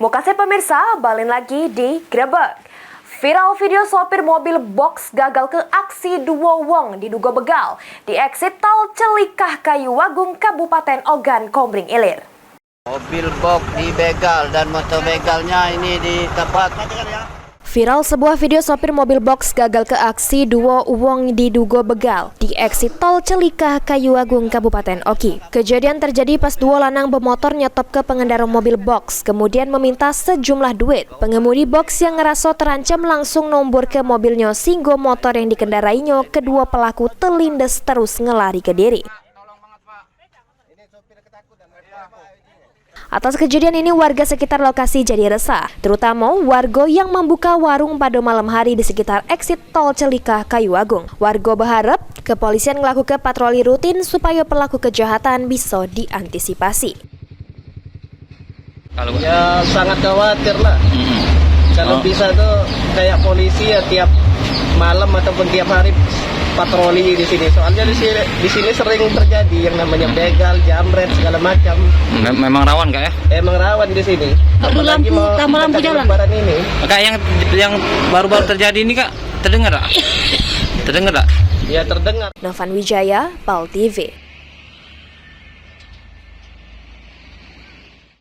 Mukasih pemirsa, balik lagi di Grebek. Viral video sopir mobil box gagal ke aksi dua wong diduga begal di eksit tol Celikah Kayuwagung, Kabupaten Ogan Komering Ilir. Mobil box dibegal dan motor begalnya ini di tempat. Viral sebuah video sopir mobil box gagal ke aksi dua wong diduga begal di eksit tol Celikah Kayuwagung, Kabupaten Oki. Kejadian terjadi pas dua lanang bermotor nyetop ke pengendara mobil box, kemudian meminta sejumlah duit. Pengemudi box yang ngerasa terancam langsung nombor ke mobilnya singgo motor yang dikendarainya. Kedua pelaku terlindas terus ngelari ke diri. Atas kejadian ini warga sekitar lokasi jadi resah, terutama warga yang membuka warung pada malam hari di sekitar eksit tol Celikah Kayuwagung. Warga berharap kepolisian melakukan patroli rutin supaya pelaku kejahatan bisa diantisipasi. Ya sangat khawatir lah. Kalau bisa tuh kayak polisi ya tiap malam ataupun tiap hari patroli di sini. Soalnya di sini sering terjadi yang namanya begal, jamret segala macam. Memang rawan kak ya? Emang rawan di sini. Tambah lampu jalan. Lebaran ini. Kak yang baru-baru terjadi ini kak terdengar tak? Terdengar tak? Ya terdengar. Novan Wijaya, PAL TV.